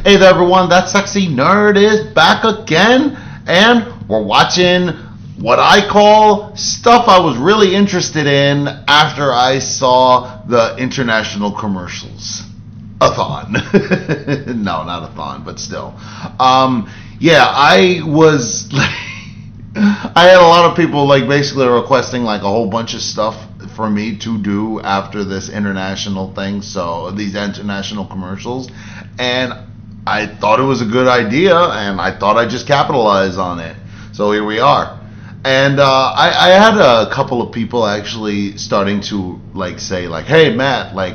Hey there everyone, that sexy nerd is back again, and we're watching what I call stuff I was really interested in after I saw the international commercials. A-thon. No, not a-thon, but still. Yeah, I was I had a lot of people basically requesting a whole bunch of stuff for me to do after this international thing, so these international commercials, and I thought it was a good idea, and I thought I'd just capitalize on it. So here we are. And I had a couple of people actually starting to say hey Matt, why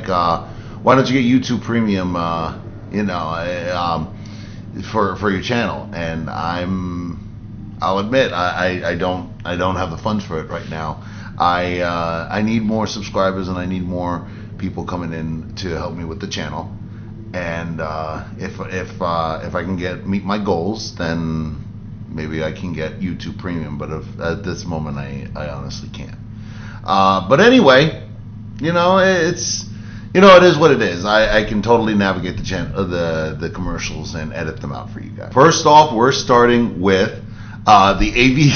don't you get YouTube Premium, for your channel? And I'll admit I don't have the funds for it right now. I need more subscribers, and I need more people coming in to help me with the channel. And if I can meet my goals, then maybe I can get YouTube Premium. But at this moment, I honestly can't. But anyway, it's it is what it is. I can totally navigate the commercials and edit them out for you guys. First off, we're starting with the AV.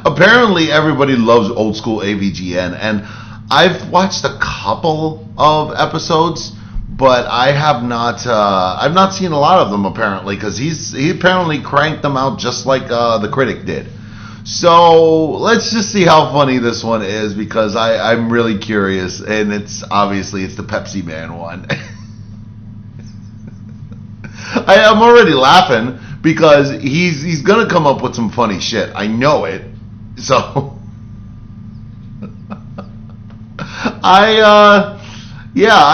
Apparently, everybody loves old school AVGN, and I've watched a couple of episodes, but I have not. I've not seen a lot of them apparently, because he apparently cranked them out just like the critic did. So let's just see how funny this one is, because I'm really curious, and it's the Pepsi Man one. I'm already laughing because he's gonna come up with some funny shit. I know it. So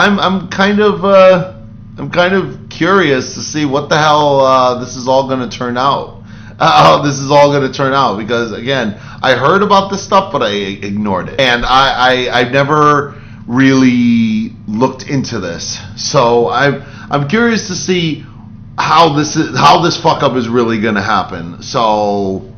I'm kind of curious to see what the hell this is all going to turn out. How this is all going to turn out, because again, I heard about this stuff, but I ignored it, and I've never really looked into this. So I'm curious to see how this fuck up is really going to happen. So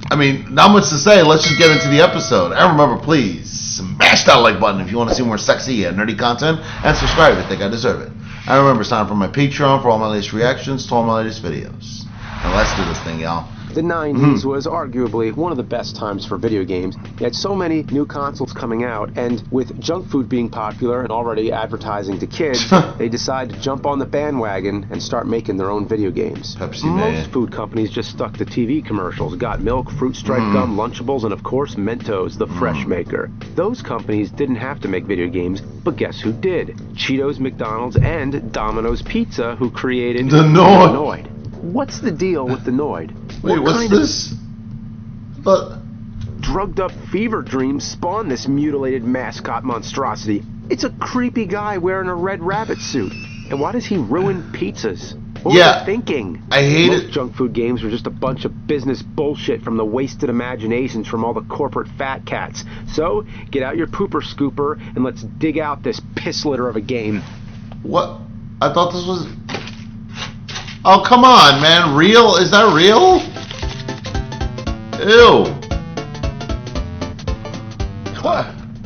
I mean, not much to say. Let's just get into the episode. And remember, please smash that like button if you want to see more sexy and nerdy content, and subscribe if you think I deserve it. And remember, sign up for my Patreon for all my latest reactions to all my latest videos. Now let's do this thing, y'all. The 90s was arguably one of the best times for video games. You had so many new consoles coming out, and with junk food being popular and already advertising to kids, they decided to jump on the bandwagon and start making their own video games. Pepsi Man. Most food companies just stuck to TV commercials. Got Milk, Fruit Stripe Gum, Lunchables, and of course Mentos, the fresh maker. Those companies didn't have to make video games, but guess who did? Cheetos, McDonald's, and Domino's Pizza, who created the Noid. What's the deal with the Noid? Wait, what's this? But drugged up fever dreams spawned this mutilated mascot monstrosity. It's a creepy guy wearing a red rabbit suit. And why does he ruin pizzas? What was he thinking? I hate Most it. Junk food games were just a bunch of business bullshit from the wasted imaginations from all the corporate fat cats. So, get out your pooper scooper and let's dig out this piss litter of a game. What? I thought this was... Oh, come on, man. Real? Is that real? Ew.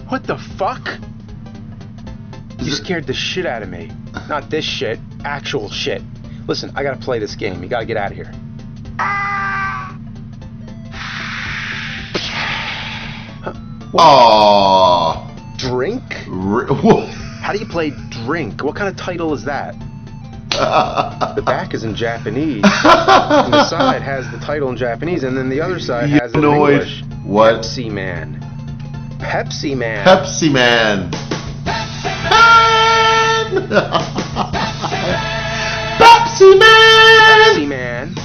What the fuck? You scared the shit out of me. Not this shit. Actual shit. Listen, I gotta play this game. You gotta get out of here. Aww. Drink? How do you play Drink? What kind of title is that? The back is in Japanese, and the side has the title in Japanese, and then the other side has it in English. What? Pepsi Man. Pepsi Man. Pepsi Man. Pepsi Man. Pepsi Man.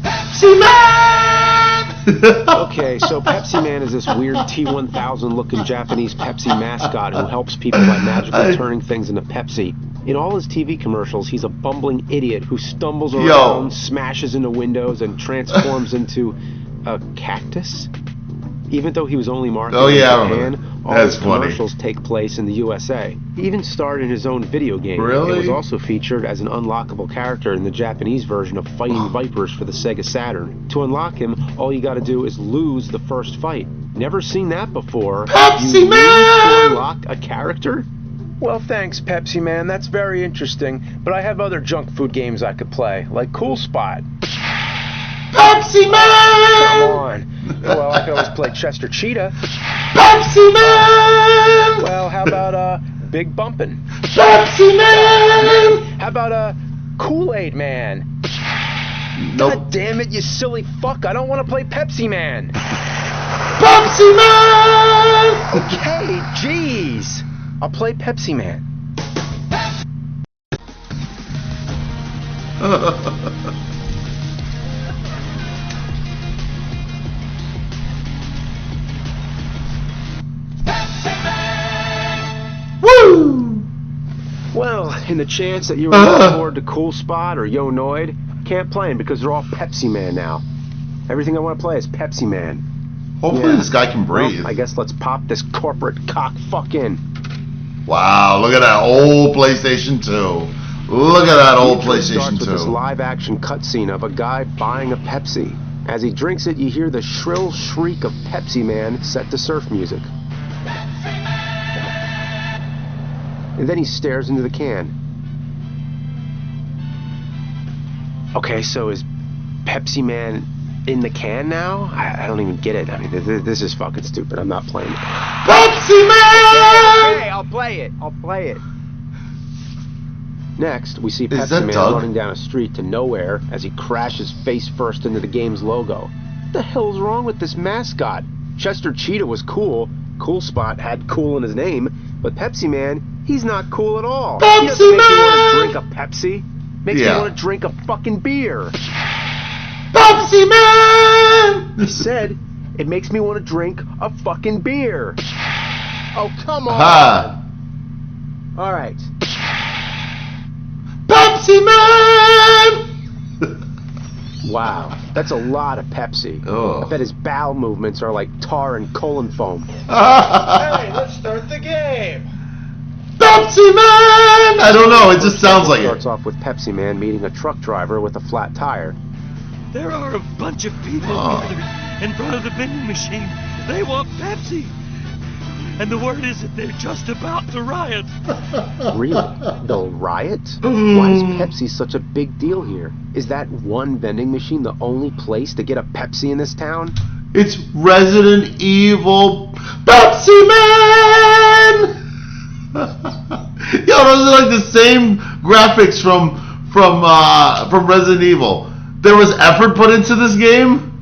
Pepsi Man. Okay, so Pepsi Man is this weird T-1000 looking Japanese Pepsi mascot who helps people by magically turning things into Pepsi. In all his TV commercials, he's a bumbling idiot who stumbles around, smashes into windows, and transforms into a cactus. Even though he was only marketed in Japan, all his commercials take place in the USA. He even starred in his own video game. Really? It was also featured as an unlockable character in the Japanese version of Fighting Vipers for the Sega Saturn. To unlock him, all you gotta do is lose the first fight. Never seen that before. Pepsi you Man! To unlock a character? Well, thanks, Pepsi Man. That's very interesting. But I have other junk food games I could play, like Cool Spot. Pepsi Man! Come on. Well, I could always play Chester Cheetah. Pepsi Man! Well, how about Big Bumpin'? Pepsi Man! How about Kool-Aid Man? Nope. God damn it, you silly fuck! I don't want to play Pepsi Man. Pepsi Man! Okay, jeez. I'll play Pepsi Man. Woo! Well, in the chance that you were looking forward to Cool Spot or Yo Noid, can't play them because they're all Pepsi Man now. Everything I want to play is Pepsi Man. Hopefully this guy can breathe. Well, I guess let's pop this corporate cock fuck in. Wow, look at that old PlayStation 2. Look at that old PlayStation 2. Starts with this live-action cutscene of a guy buying a Pepsi. As he drinks it, you hear the shrill shriek of Pepsi Man set to surf music. And then he stares into the can. Okay, so is Pepsi Man in the can now? I don't even get it. I mean, this is fucking stupid. I'm not playing it. Pepsi Man! Okay, I'll play it. I'll play it. Next, we see Pepsi Man Doug? running down a street to nowhere as he crashes face first into the game's logo. What the hell's wrong with this mascot? Chester Cheetah was cool. Cool Spot had cool in his name. But Pepsi Man, he's not cool at all. Pepsi he doesn't make Man! me want to drink a Pepsi. Makes me want to drink a fucking beer. Pepsi Man! He said, it makes me want to drink a fucking beer. Oh, come on. Aha. All right. Pepsi Man! Wow, that's a lot of Pepsi. Oh. I bet his bowel movements are like tar and colon foam. Hey, let's start the game. Pepsi Man! I don't know, it just sounds like Starts it. off with Pepsi Man meeting a truck driver with a flat tire. There are a bunch of people gathered in front of the vending machine. They want Pepsi. And the word is that they're just about to riot. Really? They'll riot? Why is Pepsi such a big deal here? Is that one vending machine the only place to get a Pepsi in this town? It's Resident Evil Pepsi Man! Yo, those are like the same graphics from Resident Evil. There was effort put into this game?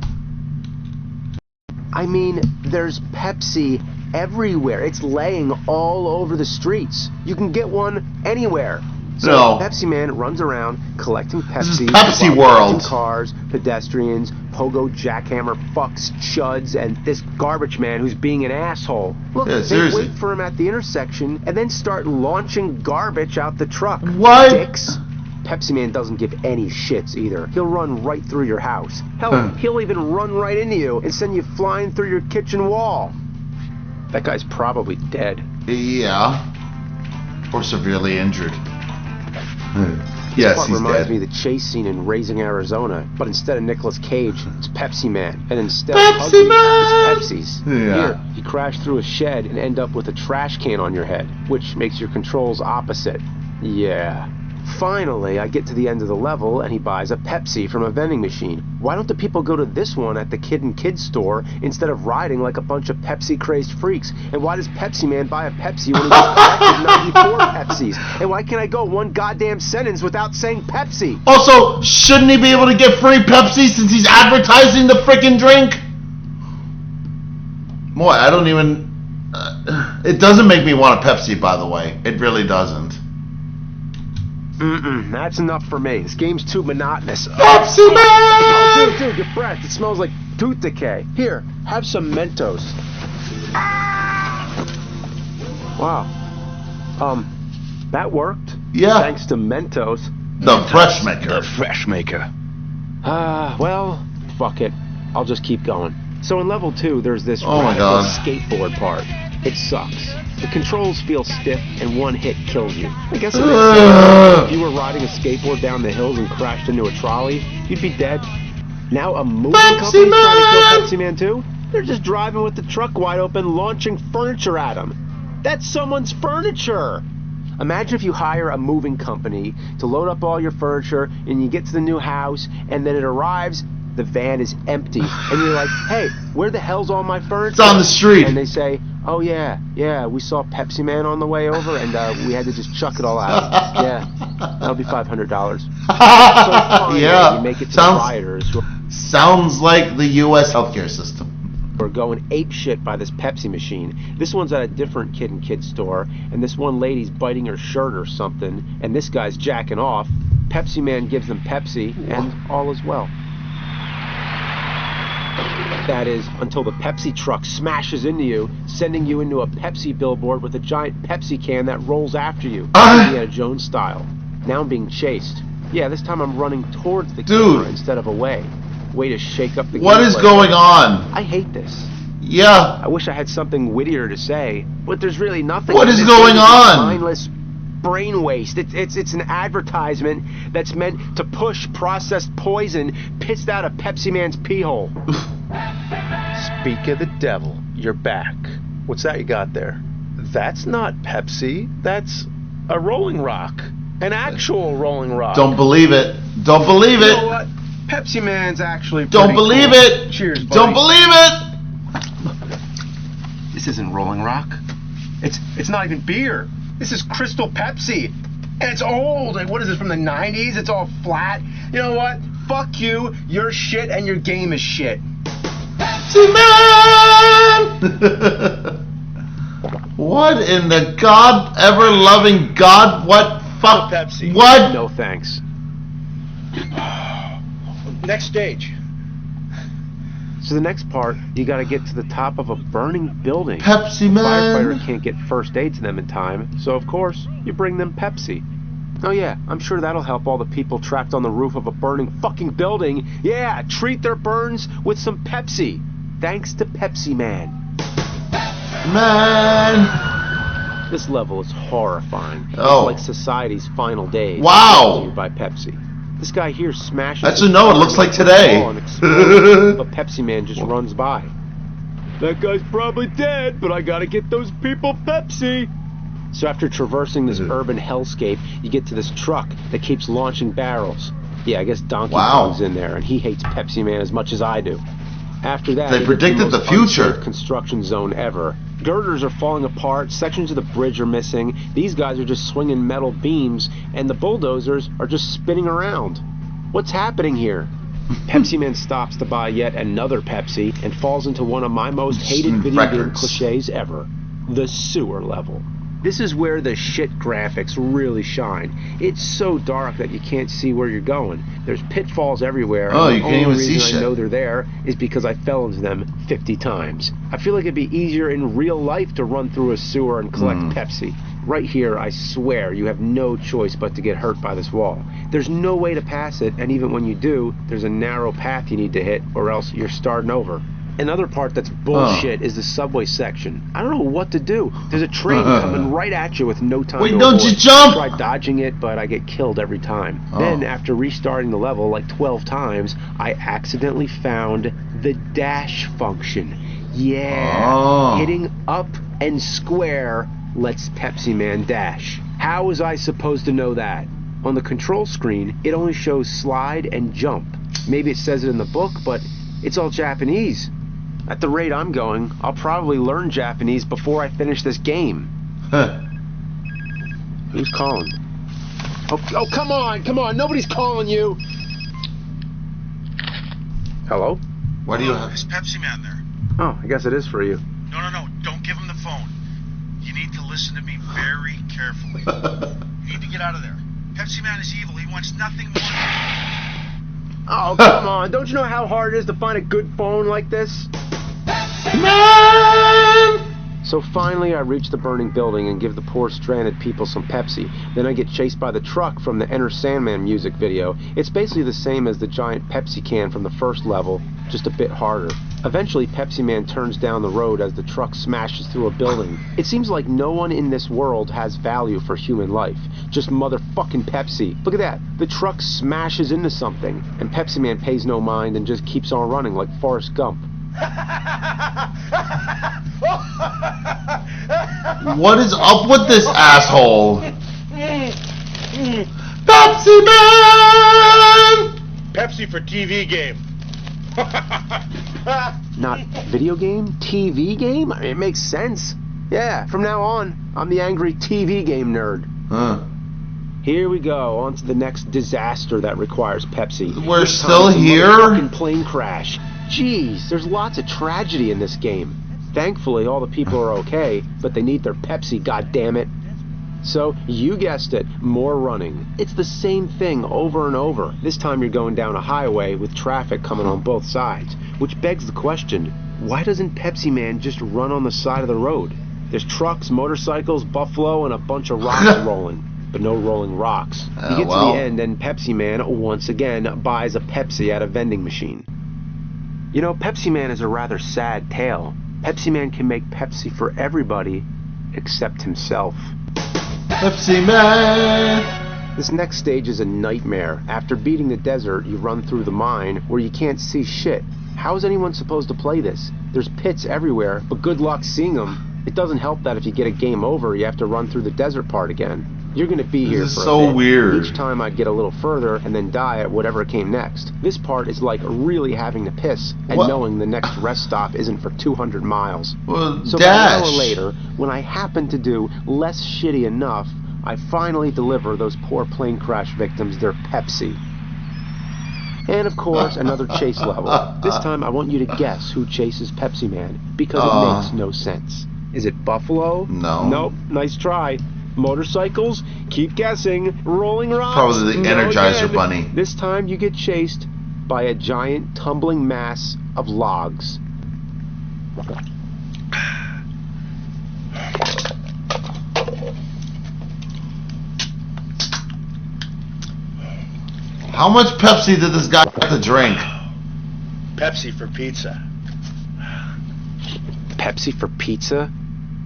I mean, there's Pepsi everywhere. It's laying all over the streets. You can get one anywhere. So No. Pepsi Man runs around collecting This is Pepsi. Pepsi while World. watching cars, pedestrians, pogo jackhammer fucks, chuds, and this garbage man who's being an asshole. Look, Yeah, they seriously. wait for him at the intersection and then start launching garbage out the truck. What? Dicks. Pepsi Man doesn't give any shits either. He'll run right through your house. Hell, he'll even run right into you and send you flying through your kitchen wall. That guy's probably dead. Yeah. Or severely injured. Yes, Part he's reminds dead. me of the chase scene in Raising Arizona, but instead of Nicolas Cage, it's Pepsi Man, and instead Pepsi of Huggy, Man! it's Pepsi's. Yeah. Here, you crash through a shed and end up with a trash can on your head, which makes your controls opposite. Yeah. Finally, I get to the end of the level and he buys a Pepsi from a vending machine. Why don't the people go to this one at the Kid and Kid store instead of riding like a bunch of Pepsi-crazed freaks? And why does Pepsi Man buy a Pepsi when he just collected 94 Pepsis? And why can't I go one goddamn sentence without saying Pepsi? Also, shouldn't he be able to get free Pepsi since he's advertising the frickin' drink? Boy, I don't even... it doesn't make me want a Pepsi, by the way. It really doesn't. That's enough for me. This game's too monotonous. Pepsi Man! Oh, dude, your breath. It smells like tooth decay. Here, have some Mentos. Wow. That worked. Yeah. Thanks to Mentos. The Fresh Maker. Fresh Maker. Well, fuck it. I'll just keep going. So in level 2, there's this Oh my radical God. skateboard part. It sucks. The controls feel stiff, and one hit kills you. I guess it makes sense. If you were riding a skateboard down the hills and crashed into a trolley, you'd be dead. Now a moving Pepsi company's trying to kill Man! Pepsi Man too? They're just driving with the truck wide open, launching furniture at him. That's someone's furniture. Imagine if you hire a moving company to load up all your furniture and you get to the new house and then it arrives, the van is empty. And you're like, hey, where the hell's all my furniture? It's on the street. And they say, oh yeah, we saw Pepsi Man on the way over and we had to just chuck it all out. Yeah, that'll be $500. So finally, you make it to the rioters who sounds like the U.S. healthcare system. We're going ape shit by this Pepsi machine. This one's at a different kid store, and this one lady's biting her shirt or something, and this guy's jacking off. Pepsi Man gives them Pepsi, and all is well. That is, until the Pepsi truck smashes into you, sending you into a Pepsi billboard with a giant Pepsi can that rolls after you, Indiana Jones style. Now I'm being chased. Yeah, this time I'm running towards the camera instead of away. Way to shake up the What is going on? I hate this. Yeah. I wish I had something wittier to say, but there's really nothing. What is going on? Mindless brain waste. It's an advertisement that's meant to push processed poison pissed out of Pepsi Man's pee hole. Speak of the devil, you're back. What's that you got there? That's not Pepsi. That's a Rolling Rock. An actual Rolling Rock. Don't believe it. Don't believe it. You know what? Pepsi Man's actually Don't believe cool. it. Cheers, buddy. Don't believe it. This isn't Rolling Rock. It's not even beer. This is Crystal Pepsi. And it's old. Like, what is this, from the 90s? It's all flat. You know what? Fuck you. You're shit and your game is shit. Pepsi Man! What in the God ever loving God? What fuck? Pepsi. What? No thanks. Next stage. So the next part, you gotta get to the top of a burning building. Pepsi The Man. firefighter can't get first aid to them in time, so of course, you bring them Pepsi. Oh yeah, I'm sure that'll help all the people trapped on the roof of a burning fucking building. Yeah, treat their burns with some Pepsi. Thanks to Pepsi Man. Man. This level is horrifying. Oh. It's like society's final days. Wow. brought to you by Pepsi. This guy here smashes. That's his a no, it car looks like into a today. wall and explodes, but Pepsi Man just runs by. That guy's probably dead, but I gotta get those people Pepsi. So after traversing this urban hellscape, you get to this truck that keeps launching barrels. Yeah, I guess Donkey Kong's in there, and he hates Pepsi Man as much as I do. After that, They predicted the future. Construction zone ever. Girders are falling apart, sections of the bridge are missing, these guys are just swinging metal beams, and the bulldozers are just spinning around. What's happening here? Pepsi Man stops to buy yet another Pepsi and falls into one of my most hated video game cliches ever, the sewer level. This is where the shit graphics really shine. It's so dark that you can't see where you're going. There's pitfalls everywhere. Oh, and you can't even see the only reason I shit. know they're there is because I fell into them 50 times. I feel like it'd be easier in real life to run through a sewer and collect Pepsi. Right here, I swear, you have no choice but to get hurt by this wall. There's no way to pass it, and even when you do, there's a narrow path you need to hit, or else you're starting over. Another part that's bullshit is the subway section. I don't know what to do. There's a train coming right at you with no time to don't avoid. you jump? I try dodging it, but I get killed every time. Then, after restarting the level like 12 times, I accidentally found the dash function. Yeah, hitting up and square lets Pepsi Man dash. How was I supposed to know that? On the control screen, it only shows slide and jump. Maybe it says it in the book, but it's all Japanese. At the rate I'm going, I'll probably learn Japanese before I finish this game. Who's calling? Oh, come on, nobody's calling you. Hello? Why do you have... Is Pepsi Man there? Oh, I guess it is for you. No. Don't give him the phone. You need to listen to me very carefully. You need to get out of there. Pepsi Man is evil. He wants nothing more. Oh, come on. Don't you know how hard it is to find a good phone like this? Man! So finally I reach the burning building and give the poor stranded people some Pepsi. Then I get chased by the truck from the Enter Sandman music video. It's basically the same as the giant Pepsi can from the first level, just a bit harder. Eventually Pepsi Man turns down the road as the truck smashes through a building. It seems like no one in this world has value for human life. Just motherfucking Pepsi. Look at that. The truck smashes into something, and Pepsi Man pays no mind and just keeps on running like Forrest Gump. What is up with this asshole? Pepsi Man! Pepsi for TV game. Not video game? TV game? I mean, it makes sense. Yeah, from now on, I'm the angry TV game nerd. Huh. Here we go, on to the next disaster that requires Pepsi. We're This time still it's a here? motherfucking plane crash. Jeez, there's lots of tragedy in this game. Thankfully, all the people are okay, but they need their Pepsi, goddammit. So, you guessed it, more running. It's the same thing over and over. This time you're going down a highway with traffic coming on both sides, which begs the question, why doesn't Pepsi Man just run on the side of the road? There's trucks, motorcycles, buffalo, and a bunch of rocks rolling. But no rolling rocks. You get to the end and Pepsi Man, once again, buys a Pepsi at a vending machine. You know, Pepsi Man is a rather sad tale. Pepsi Man can make Pepsi for everybody except himself. Pepsi Man! This next stage is a nightmare. After beating the desert, you run through the mine where you can't see shit. How is anyone supposed to play this? There's pits everywhere, but good luck seeing them. It doesn't help that if you get a game over, you have to run through the desert part again. You're gonna be here This for is a so bit. weird. Each time I'd get a little further and then die at whatever came next. This part is like really having to piss and What? knowing the next rest stop isn't for 200 miles. Well, So dash. about an hour later, when I happen to do less shitty enough, I finally deliver those poor plane crash victims their Pepsi. And of course, another chase level. This time I want you to guess who chases Pepsi Man, because it makes no sense. Is it Buffalo? No. Nope, nice try. Motorcycles? Keep guessing. Rolling rocks? Probably the No Energizer again. Bunny. This time you get chased by a giant tumbling mass of logs. How much Pepsi did this guy have to drink? Pepsi for pizza. Pepsi for pizza?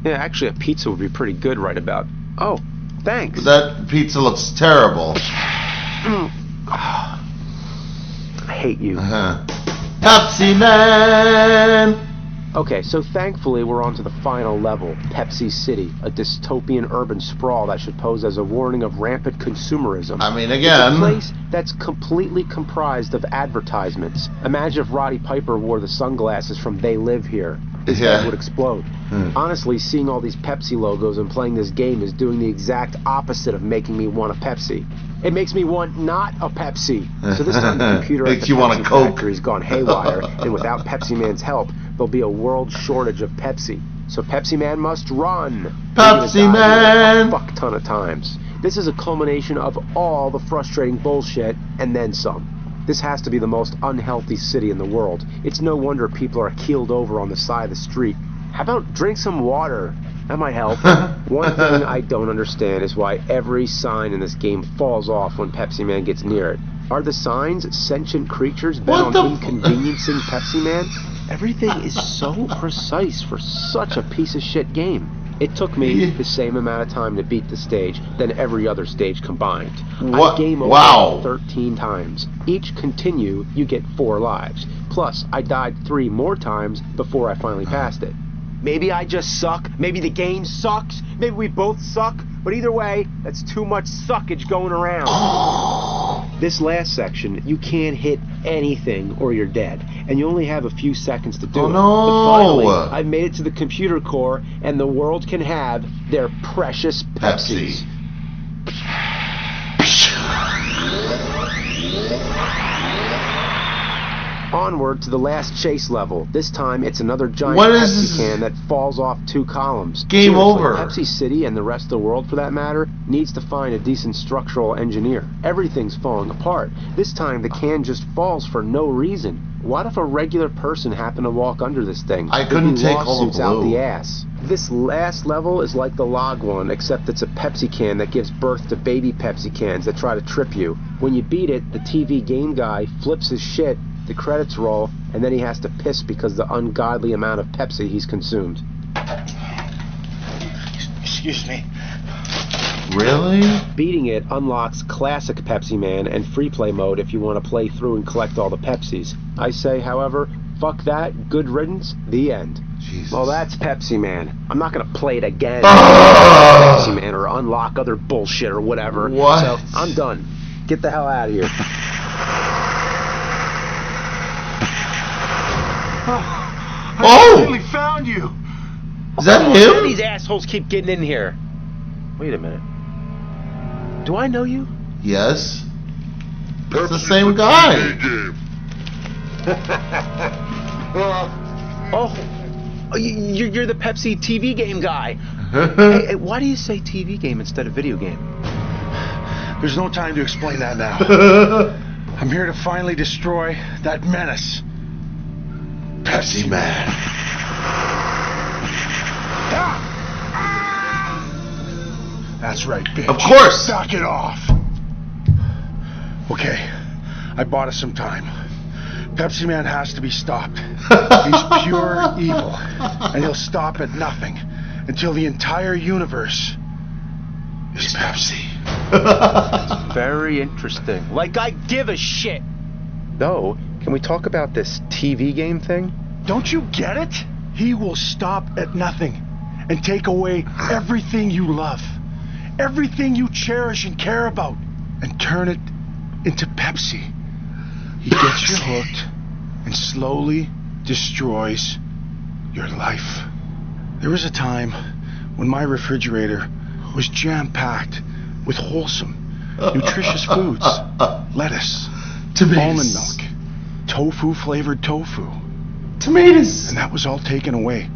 Yeah, actually a pizza would be pretty good right about. Oh, thanks. That pizza looks terrible. I hate you. Pepsi Man! Okay, so thankfully we're on to the final level, Pepsi City, a dystopian urban sprawl that should pose as a warning of rampant consumerism. I mean, It's a again... place that's completely comprised of advertisements. Imagine if Roddy Piper wore the sunglasses from They Live Here. His head would explode. Honestly, seeing all these Pepsi logos and playing this game is doing the exact opposite of making me want a Pepsi. It makes me want not a Pepsi. So this time the computer at Makes the you want a Pepsi Coke. factory's gone haywire, and without Pepsi Man's help, there'll be a world shortage of Pepsi. So Pepsi Man must run. Pepsi You're gonna die here Man! a fuck ton of times. This is a culmination of all the frustrating bullshit, and then some. This has to be the most unhealthy city in the world. It's no wonder people are keeled over on the side of the street. How about drink some water? That might help. One thing I don't understand is why every sign in this game falls off when Pepsi Man gets near it. Are the signs sentient creatures bent on inconveniencing Pepsi Man? Everything is so precise for such a piece of shit game. It took me the same amount of time to beat the stage than every other stage combined. What? I game over Wow. 13 times. Each continue, you get 4 lives. Plus, I died 3 more times before I finally passed it. Maybe I just suck. Maybe the game sucks. Maybe we both suck. But either way, that's too much suckage going around. This last section, you can't hit anything or you're dead. And you only have a few seconds to do it. no. But finally, I've made it to the computer core, and the world can have their precious Pepsis. Onward to the last chase level. This time it's another giant What is Pepsi this? can that falls off 2 columns. Game Seriously, over. Pepsi City and the rest of the world, for that matter, needs to find a decent structural engineer. Everything's falling apart. This time the can just falls for no reason. What if a regular person happened to walk under this thing? I There'd couldn't be take all the lawsuits out blue. the ass. This last level is like the log one, except it's a Pepsi can that gives birth to baby Pepsi cans that try to trip you. When you beat it, the TV game guy flips his shit, the credits roll, and then he has to piss because of the ungodly amount of Pepsi he's consumed. Excuse me. Really? Beating it unlocks Classic Pepsi Man and Free Play mode if you want to play through and collect all the Pepsis. I say, however, fuck that, good riddance, the end. Jesus. Well, that's Pepsi Man. I'm not gonna play it again. Ah! Pepsi Man, or unlock other bullshit or whatever. What? So I'm done. Get the hell out of here. Oh! I finally found you. Is that How do him? these assholes keep getting in here? Wait a minute. Do I know you? Yes. It's the same guy. Oh, you're the Pepsi TV game guy. Hey, why do you say TV game instead of video game? There's no time to explain that now. I'm here to finally destroy that menace. Pepsi Man. That's right, bitch. Of course. Knock it off. Okay, I bought us some time. Pepsi Man has to be stopped. He's pure evil, and he'll stop at nothing until the entire universe is Pepsi. Very interesting. Like I give a shit. Though, can we talk about this TV game thing? Don't you get it? He will stop at nothing and take away everything you love, everything you cherish and care about, and turn it into Pepsi. He gets you hooked and slowly destroys your life. There was a time when my refrigerator was jam-packed with wholesome, nutritious foods. Lettuce, almond milk, tofu-flavored tofu. Tomatoes. And that was all taken away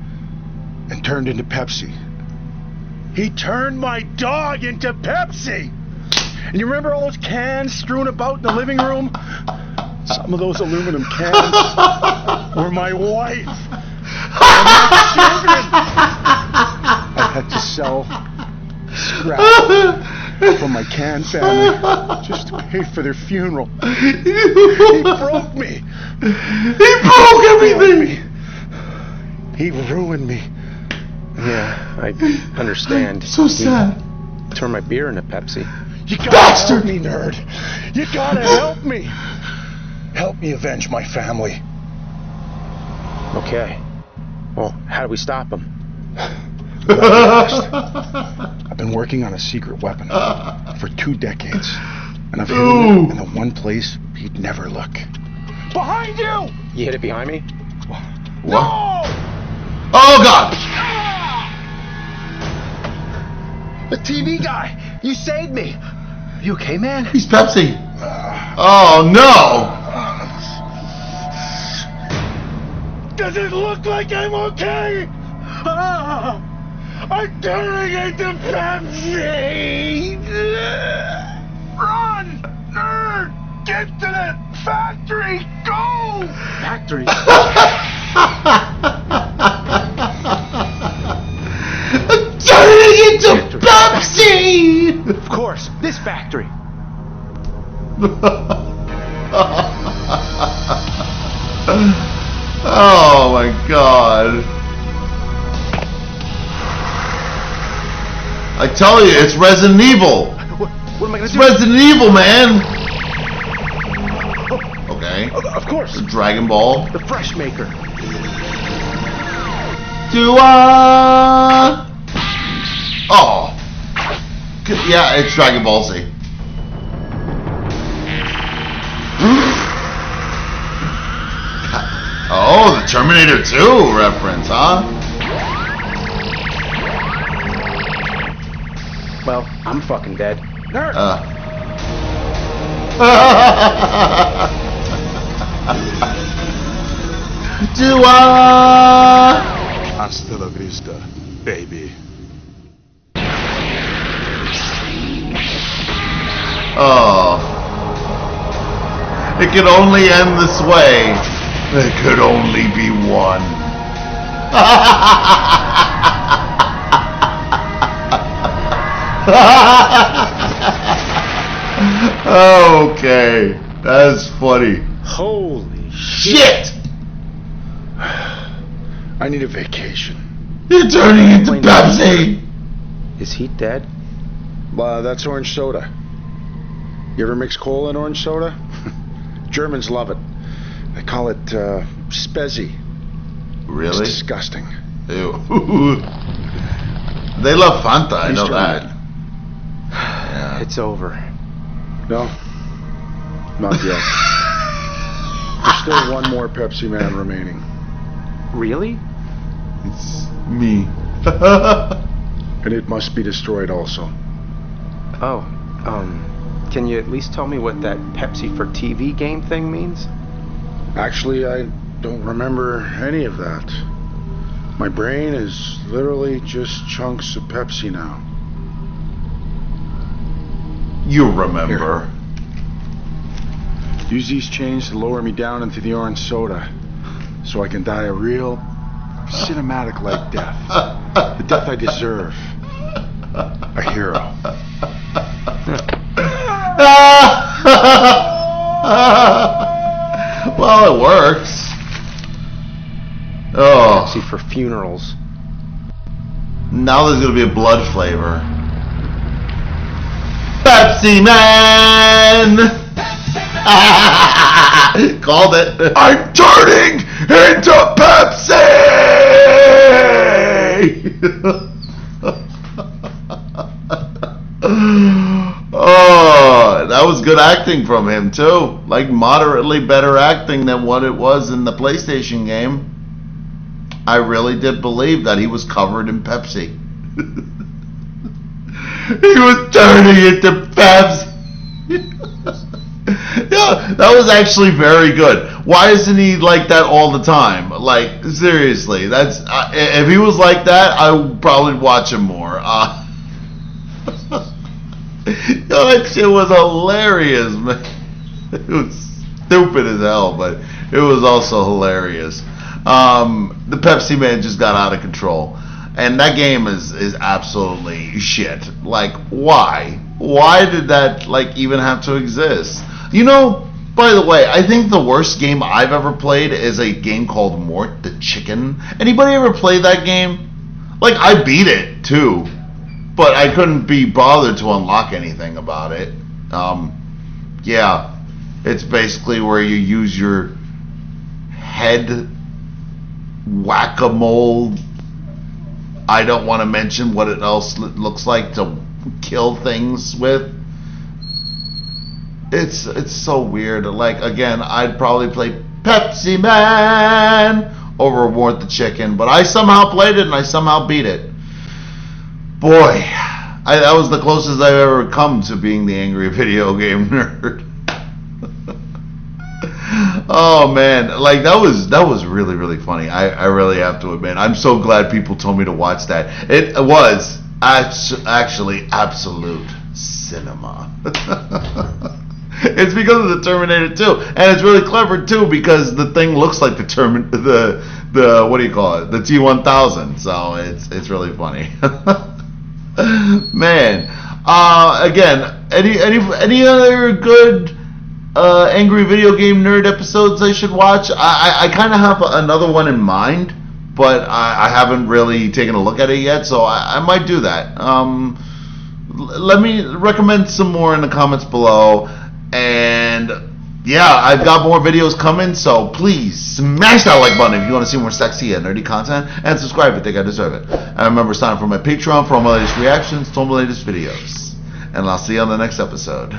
and turned into Pepsi. He turned my dog into Pepsi! And you remember all those cans strewn about in the living room? Some of those aluminum cans were my wife and my children. I had to sell scrap from my can family just to pay for their funeral. He broke me. He broke everything. He ruined me. Yeah, I understand. So sad. Turn my beer into Pepsi. You gotta Bastard! help me, nerd. You gotta help me. Help me avenge my family. Okay. Well, how do we stop him? I've been working on a secret weapon for 2 decades, and I've hidden it in the one place he'd never look. Behind you! You hit it behind me? What? No! Oh God! The TV guy! You saved me! You okay, man? He's Pepsi. Oh no! Does it look like I'm okay? I'm turning into Pepsi! Run! Nerd! Get to the factory! Go! Factory? Turning into Pepsi! Of course, this factory. Oh my God. I tell you, it's Resident Evil. What am I gonna It's do? Resident Evil, man. Okay. Of course, Dragon Ball. the fresh maker. Oh. Yeah, it's Dragon Ball Z. Oh, the Terminator 2 reference, huh? Well, I'm fucking dead. Nerd! Hasta la vista, baby. Oh. It could only end this way. There could only be one. Okay. That's funny. Holy Shit! I need a vacation. You're turning into Pepsi! Is he dead? That's orange soda. You ever mix cola and orange soda? Germans love it. They call it Spezi. Really? It's disgusting. Ew. They love Fanta, I know that. Yeah. It's over. No, not yet. There's still one more Pepsi Man remaining. Really? It's me. And it must be destroyed also. Oh, can you at least tell me what that Pepsi for TV game thing means? Actually, I don't remember any of that. My brain is literally just chunks of Pepsi now. You remember. Here. Use these chains to lower me down into the orange soda so I can die a real cinematic-like death. The death I deserve. A hero. Well, it works. Oh. Pepsi for funerals. Now there's gonna be a blood flavor. Pepsi Man! Called it. I'm turning into Pepsi! Oh, that was good acting from him too. Like moderately better acting than what it was in the PlayStation game. I really did believe that he was covered in Pepsi. He was turning into Pepsi. Yeah, that was actually very good. Why isn't he like that all the time? Like, seriously, that's if he was like that, I would probably watch him more. That shit was hilarious, man. It was stupid as hell, but it was also hilarious. The Pepsi Man just got out of control, and that game is absolutely shit. Like, why? Why did that like even have to exist? You know, by the way, I think the worst game I've ever played is a game called Mort the Chicken. Anybody ever played that game? Like, I beat it too, but I couldn't be bothered to unlock anything about it. Yeah, it's basically where you use your head whack-a-mole. I don't want to mention what it else looks like to kill things with. It's so weird. Like, again, I'd probably play Pepsi Man over Mort the Chicken, but I somehow played it and I somehow beat it. Boy, that was the closest I've ever come to being the angry video game nerd. Oh man, like that was really, really funny. I really have to admit, I'm so glad people told me to watch that. It was actually absolute cinema. It's because of the Terminator 2, and it's really clever too because the thing looks like the what do you call it? The T-1000. So it's really funny. Man, again, any other good angry video game nerd episodes I should watch? I kind of have another one in mind, but I haven't really taken a look at it yet, so I might do that. Let me recommend some more in the comments below, and yeah, I've got more videos coming, so please smash that like button if you want to see more sexy and nerdy content, and subscribe if you think I deserve it. And remember, sign up for my Patreon for all my latest reactions to all my latest videos, and I'll see you on the next episode.